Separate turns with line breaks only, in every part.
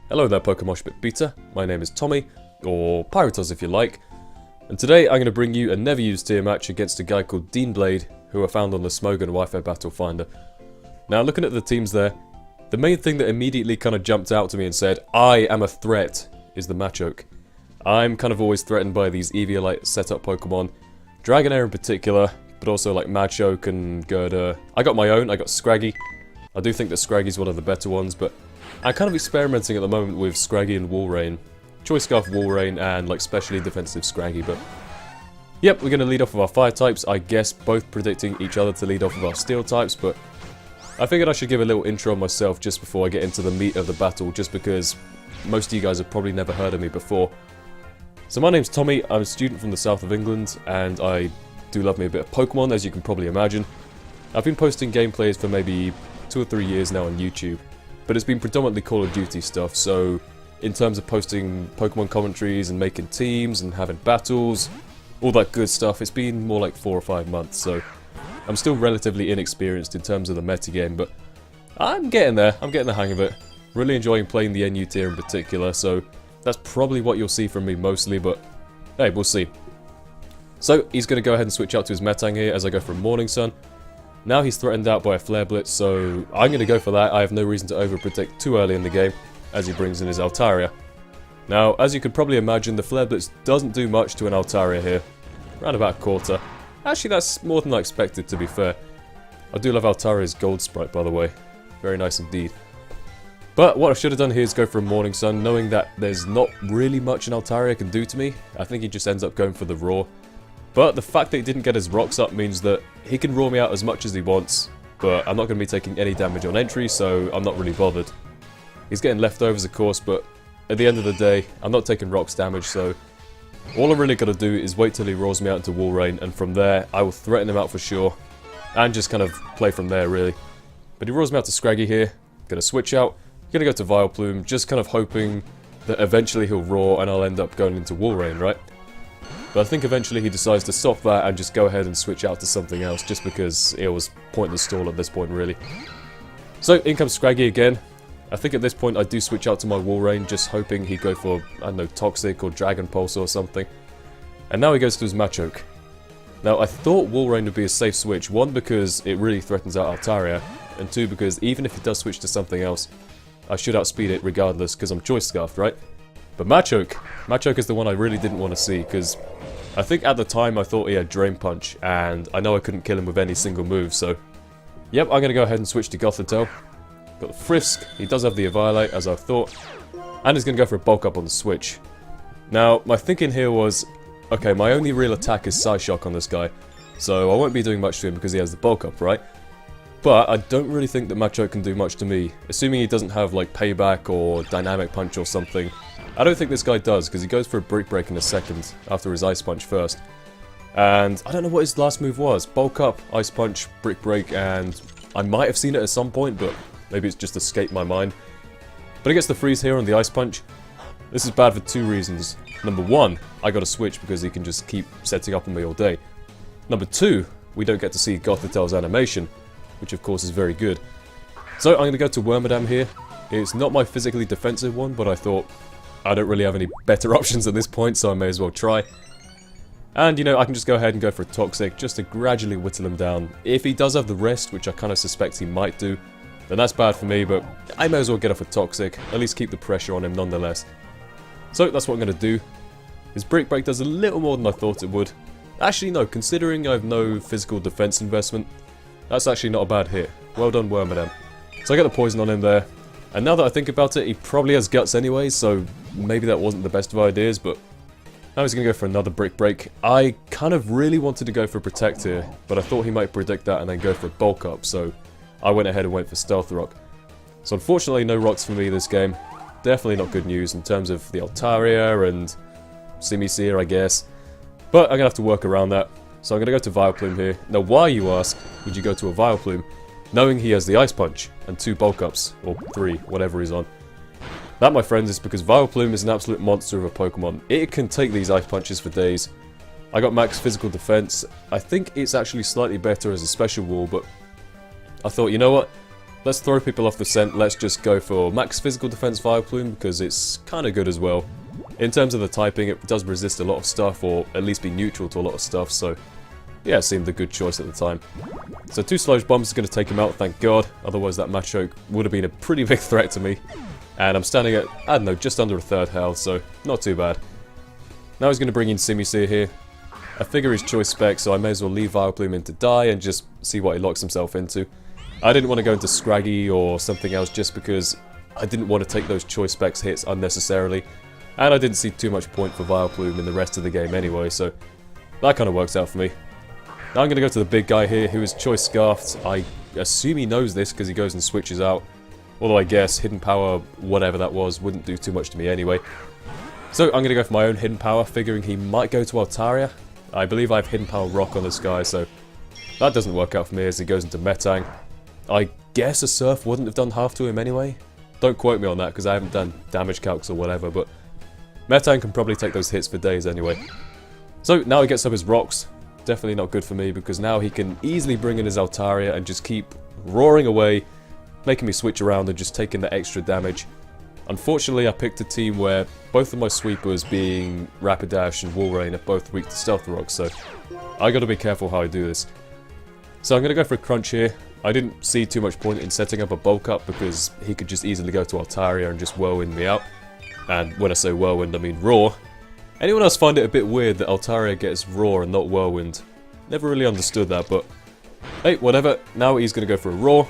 Hello there Pokemoshpitbeta, my name is Tommy, or Pyrotoz if you like, and today I'm going to bring you a never used tier match against a guy called Dean Blaid, who I found on the Smogon Wi-Fi Battle Finder. Now looking at the teams there, the main thing that immediately kind of jumped out to me and said, I am a threat, is the Machoke. I'm kind of always threatened by these Eviolite setup Pokemon, Dragonair in particular, but also like Machoke and Gerda. I got my own, I got Scraggy. I do think that Scraggy's one of the better ones, but I'm kind of experimenting at the moment with Scraggy and Walrein. Choice Scarf Walrein and like specially defensive Scraggy, but yep, we're going to lead off with our fire types, I guess both predicting each other to lead off with our steel types, but I figured I should give a little intro on myself just before I get into the meat of the battle, just because most of you guys have probably never heard of me before. So my name's Tommy, I'm a student from the south of England, and I do love me a bit of Pokemon, as you can probably imagine. I've been posting gameplays for maybe 2 or 3 years now on YouTube, but it's been predominantly Call of Duty stuff, so in terms of posting Pokemon commentaries and making teams and having battles, all that good stuff, it's been more like 4 or 5 months, so I'm still relatively inexperienced in terms of the metagame, but I'm getting there, I'm getting the hang of it. Really enjoying playing the NU tier in particular, so that's probably what you'll see from me mostly, but hey, we'll see. So he's going to go ahead and switch out to his Metang here as I go for Morning Sun. Now he's threatened out by a Flare Blitz, so I'm going to go for that. I have no reason to overprotect too early in the game, as he brings in his Altaria. Now, as you could probably imagine, the Flare Blitz doesn't do much to an Altaria here. Around about a quarter. Actually, that's more than I expected, to be fair. I do love Altaria's gold sprite, by the way. Very nice indeed. But what I should have done here is go for a Morning Sun, knowing that there's not really much an Altaria can do to me. I think he just ends up going for the Raw. But the fact that he didn't get his rocks up means that he can raw me out as much as he wants, but I'm not going to be taking any damage on entry, so I'm not really bothered. He's getting leftovers, of course, but at the end of the day, I'm not taking rocks damage, so all I'm really got to do is wait till he rolls me out into Walrein, and from there, I will threaten him out for sure, and just kind of play from there, really. But he rolls me out to Scraggy here, going to switch out, going to go to Vileplume, just kind of hoping that eventually he'll roar and I'll end up going into Walrein, right? But I think eventually he decides to stop that and just go ahead and switch out to something else, just because it was pointless stall at this point, really. So, in comes Scraggy again. I think at this point I do switch out to my Walrein, just hoping he'd go for, I don't know, Toxic or Dragon Pulse or something. And now he goes to his Machoke. Now, I thought Walrein would be a safe switch, 1 because it really threatens out Altaria, and 2 because even if it does switch to something else, I should outspeed it regardless, because I'm Choice Scarfed, right? But Machoke is the one I really didn't want to see, because I think at the time I thought he had Drain Punch, and I know I couldn't kill him with any single move, so yep, I'm going to go ahead and switch to Gothitelle. Got the Frisk, he does have the Eviolite, as I thought, and he's going to go for a Bulk Up on the switch. Now, my thinking here was, okay, my only real attack is Psyshock on this guy, so I won't be doing much to him because he has the Bulk Up, right? But I don't really think that Machoke can do much to me, assuming he doesn't have like Payback or Dynamic Punch or something. I don't think this guy does, because he goes for a Brick Break in a second, after his Ice Punch first. And I don't know what his last move was. Bulk Up, Ice Punch, Brick Break, and I might have seen it at some point, but maybe it's just escaped my mind. But he gets the freeze here on the Ice Punch. This is bad for 2 reasons. Number 1, I gotta switch because he can just keep setting up on me all day. Number 2, we don't get to see Gothitelle's animation, which of course is very good. So I'm gonna go to Wormadam here. It's not my physically defensive one, but I thought I don't really have any better options at this point, so I may as well try. And, you know, I can just go ahead and go for a Toxic, just to gradually whittle him down. If he does have the rest, which I kind of suspect he might do, then that's bad for me, but I may as well get off a Toxic, at least keep the pressure on him nonetheless. So that's what I'm going to do. His Brick Break does a little more than I thought it would. Actually, no, considering I have no physical defense investment, that's actually not a bad hit. Well done, Wormadam. So I get the poison on him there. And now that I think about it, he probably has guts anyway, so maybe that wasn't the best of ideas, but now he's going to go for another Brick Break. I kind of really wanted to go for Protect here, but I thought he might predict that and then go for a Bulk Up, so I went ahead and went for Stealth Rock. So unfortunately, no rocks for me this game. Definitely not good news in terms of the Altaria and Simisear, I guess. But I'm going to have to work around that. So I'm going to go to Vileplume here. Now, why, you ask, would you go to a Vileplume, knowing he has the Ice Punch and 2 Bulk Ups, or 3, whatever he's on? That, my friends, is because Vileplume is an absolute monster of a Pokemon. It can take these Ice Punches for days. I got max physical defense. I think it's actually slightly better as a special wall, but I thought, you know what? let's throw people off the scent. Let's just go for max physical defense Vileplume because it's kind of good as well. In terms of the typing, it does resist a lot of stuff, or at least be neutral to a lot of stuff, so yeah, it seemed a good choice at the time. So 2 Sludge Bombs is going to take him out, thank God, otherwise that Machoke would have been a pretty big threat to me. And I'm standing at, I don't know, just under a third health, so not too bad. Now he's going to bring in Simisear here. I figure he's choice spec, so I may as well leave Vileplume in to die and just see what he locks himself into. I didn't want to go into Scraggy or something else just because I didn't want to take those choice specs hits unnecessarily. And I didn't see too much point for Vileplume in the rest of the game anyway, so that kind of works out for me. Now I'm going to go to the big guy here, who is choice scarfed. I assume he knows this because he goes and switches out. Although I guess Hidden Power, whatever that was, wouldn't do too much to me anyway. So I'm going to go for my own Hidden Power, figuring he might go to Altaria. I believe I have Hidden Power Rock on this guy, so that doesn't work out for me as he goes into Metang. I guess a Surf wouldn't have done half to him anyway. Don't quote me on that because I haven't done damage calcs or whatever, but Metang can probably take those hits for days anyway. So now he gets up his rocks. Definitely not good for me because now he can easily bring in his Altaria and just keep roaring away, making me switch around and just taking the extra damage. Unfortunately, I picked a team where both of my sweepers, being Rapidash and Walrein, are both weak to Stealth Rock, so I gotta be careful how I do this. So I'm gonna go for a Crunch here. I didn't see too much point in setting up a Bulk Up because he could just easily go to Altaria and just Whirlwind me out. And when I say Whirlwind, I mean Roar. Anyone else find it a bit weird that Altaria gets Roar and not Whirlwind? Never really understood that, but hey, whatever. Now he's going to go for a Roar,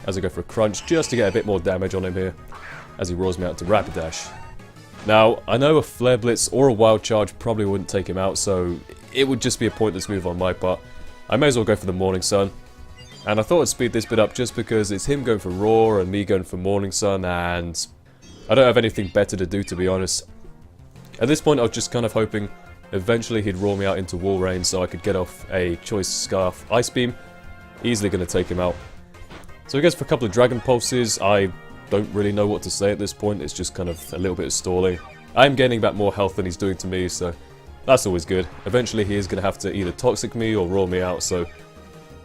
as I go for a Crunch, just to get a bit more damage on him here, as he roars me out to Rapidash. Now, I know a Flare Blitz or a Wild Charge probably wouldn't take him out, so it would just be a pointless move on my part. I may as well go for the Morning Sun. And I thought I'd speed this bit up just because it's him going for Roar and me going for Morning Sun, and I don't have anything better to do, to be honest. At this point, I was just kind of hoping eventually he'd roar me out into Walrein so I could get off a Choice Scarf Ice Beam. Easily going to take him out. So he goes for a couple of Dragon Pulses. I don't really know what to say at this point. It's just kind of a little bit of stalling. I am gaining back more health than he's doing to me, so that's always good. Eventually he is going to have to either Toxic me or roar me out, so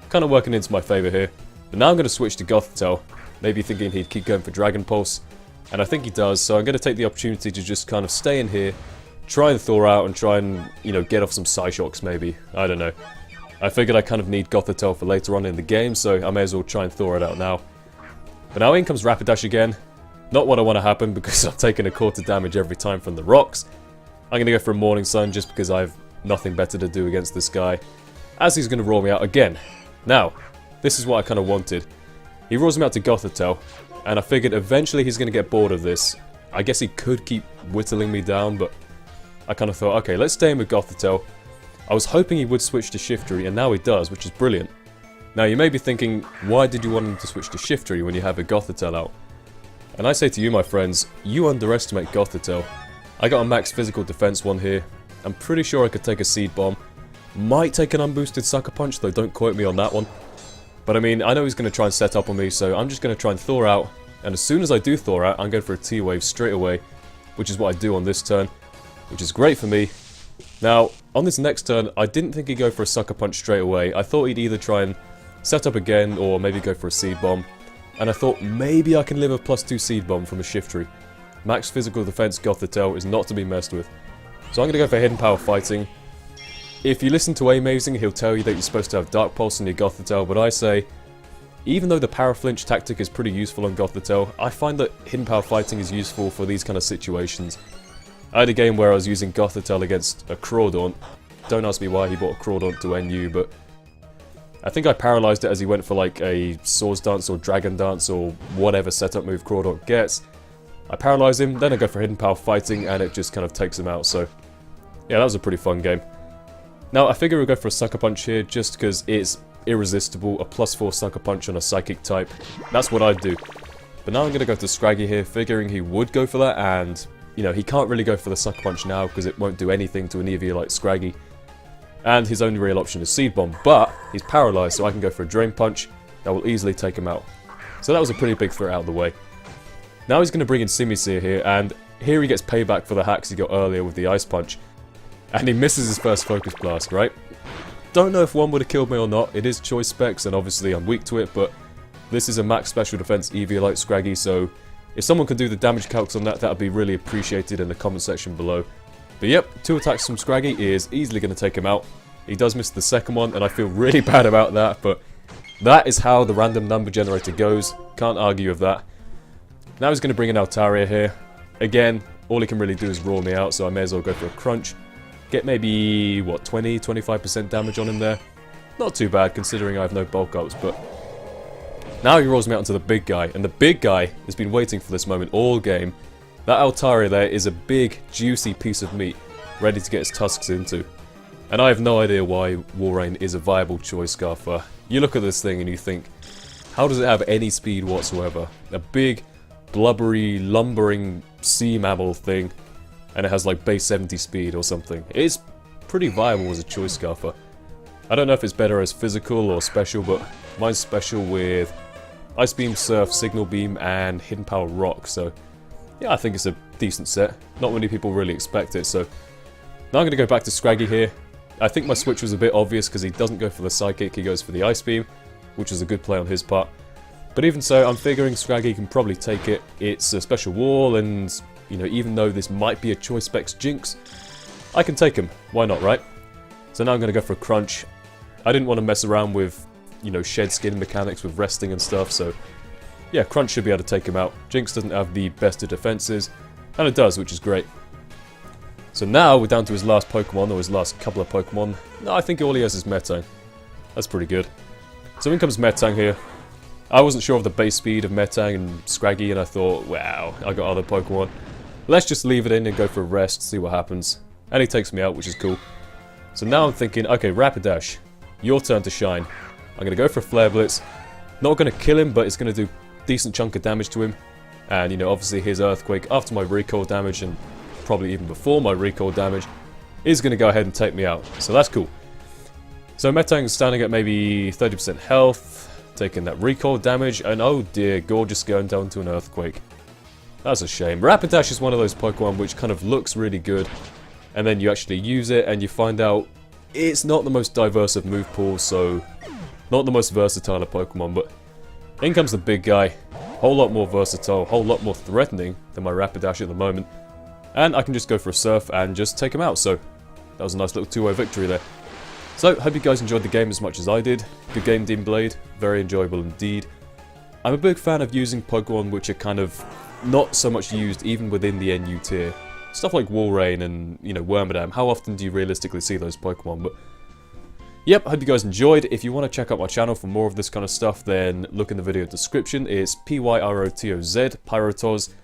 kind of working into my favour here. But now I'm going to switch to Gothitelle, maybe thinking he'd keep going for Dragon Pulse. And I think he does, so I'm going to take the opportunity to just kind of stay in here, try and Thor out, and try and, you know, get off some Psyshocks maybe. I don't know. I figured I kind of need Gothitelle for later on in the game, so I may as well try and Thor it out now. But now in comes Rapidash again. Not what I want to happen because I've taken a quarter damage every time from the rocks. I'm going to go for a Morning Sun just because I have nothing better to do against this guy, as he's going to roar me out again. Now, this is what I kind of wanted. He roars me out to Gothitelle. And I figured eventually he's going to get bored of this. I guess he could keep whittling me down, but I kind of thought, okay, let's stay in with Gothitelle. I was hoping he would switch to Shiftry, and now he does, which is brilliant. Now, you may be thinking, why did you want him to switch to Shiftry when you have a Gothitelle out? And I say to you, my friends, you underestimate Gothitelle. I got a max physical defense one here. I'm pretty sure I could take a Seed Bomb. Might take an unboosted Sucker Punch, though don't quote me on that one. But I mean, I know he's going to try and set up on me, so I'm just going to try and Thor out. And as soon as I do Thor out, I'm going for a T-Wave straight away, which is what I do on this turn, which is great for me. Now, on this next turn, I didn't think he'd go for a Sucker Punch straight away. I thought he'd either try and set up again, or maybe go for a Seed Bomb. And I thought maybe I can live a +2 Seed Bomb from a Shiftry. Max physical defense Gothitelle is not to be messed with. So I'm going to go for Hidden Power Fighting. If you listen to Amazing, he'll tell you that you're supposed to have Dark Pulse in your Gothitelle, but I say, even though the Power Flinch tactic is pretty useful on Gothitelle, I find that Hidden Power Fighting is useful for these kind of situations. I had a game where I was using Gothitelle against a Crawdaunt. Don't ask me why he bought a Crawdaunt to NU, but I think I paralysed it as he went for like a Swords Dance or Dragon Dance or whatever setup move Crawdaunt gets. I paralyse him, then I go for Hidden Power Fighting, and it just kind of takes him out, so yeah, that was a pretty fun game. Now, I figure we'll go for a Sucker Punch here, just because it's irresistible, a +4 Sucker Punch on a Psychic type. That's what I'd do. But now I'm going to go to Scraggy here, figuring he would go for that, and, you know, he can't really go for the Sucker Punch now, because it won't do anything to an EV like Scraggy. And his only real option is Seed Bomb, but he's paralysed, so I can go for a Drain Punch that will easily take him out. So that was a pretty big threat out of the way. Now he's going to bring in Simisear here, and here he gets payback for the hacks he got earlier with the Ice Punch. And he misses his first Focus Blast, right? Don't know if one would have killed me or not. It is choice specs, and obviously I'm weak to it, but This is a max special defense Eviolite Scraggy, so if someone could do the damage calcs on that, that would be really appreciated in the comment section below. But yep, 2 attacks from Scraggy is easily going to take him out. He does miss the second one, and I feel really bad about that, but that is how the random number generator goes. Can't argue with that. Now he's going to bring in Altaria here. Again, all he can really do is roar me out, so I may as well go for a crunch. Get maybe, what, 20-25% damage on him there. Not too bad, considering I have no bulk ups, but now he rolls me out into the big guy, and the big guy has been waiting for this moment all game. That Altaria there is a big, juicy piece of meat, ready to get his tusks into. And I have no idea why Walrein is a viable choice, Scarfer. You look at this thing and you think, how does it have any speed whatsoever? A big, blubbery, lumbering sea mammal thing, and it has like base 70 speed or something. It's pretty viable as a choice, Scarfer. I don't know if it's better as physical or special, but mine's special with Ice Beam, Surf, Signal Beam, and Hidden Power Rock, so yeah, I think it's a decent set. Not many people really expect it, so now I'm going to go back to Scraggy here. I think my switch was a bit obvious because he doesn't go for the Psychic, he goes for the Ice Beam, which is a good play on his part. But even so, I'm figuring Scraggy can probably take it. It's a special wall, and, you know, even though this might be a choice specs jinx, I can take him. Why not, right? So now I'm going to go for a crunch. I didn't want to mess around with, you know, shed skin mechanics with resting and stuff, so yeah, crunch should be able to take him out. Jinx doesn't have the best of defenses, and it does, which is great. So now we're down to his last Pokemon, or his last couple of Pokemon. No, I think all he has is Metang. That's pretty good. So in comes Metang here. I wasn't sure of the base speed of Metang and Scraggy, and I thought, wow, I got other Pokemon. Let's just leave it in and go for a rest, see what happens. And he takes me out, which is cool. So now I'm thinking, okay, Rapidash, your turn to shine. I'm going to go for a Flare Blitz. Not going to kill him, but it's going to do a decent chunk of damage to him. And, you know, obviously his Earthquake, after my recoil damage, and probably even before my recoil damage, is going to go ahead and take me out. So that's cool. So Metang's standing at maybe 30% health, taking that recoil damage, and oh dear, Gorgeous going down to an Earthquake. That's a shame. Rapidash is one of those Pokemon which kind of looks really good, and then you actually use it and you find out it's not the most diverse of move pools, so not the most versatile of Pokemon, but in comes the big guy. Whole lot more versatile, whole lot more threatening than my Rapidash at the moment. And I can just go for a Surf and just take him out, so that was a nice little two-way victory there. So, hope you guys enjoyed the game as much as I did. Good game, Dean Blaid. Very enjoyable indeed. I'm a big fan of using Pokemon which are kind of not so much used even within the NU tier. Stuff like Walrein and, you know, Wormadam. How often do you realistically see those Pokemon? But yep, hope you guys enjoyed. If you want to check out my channel for more of this kind of stuff, then look in the video description. It's Pyrotoz, Pyrotoz.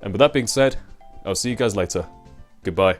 And with that being said, I'll see you guys later. Goodbye.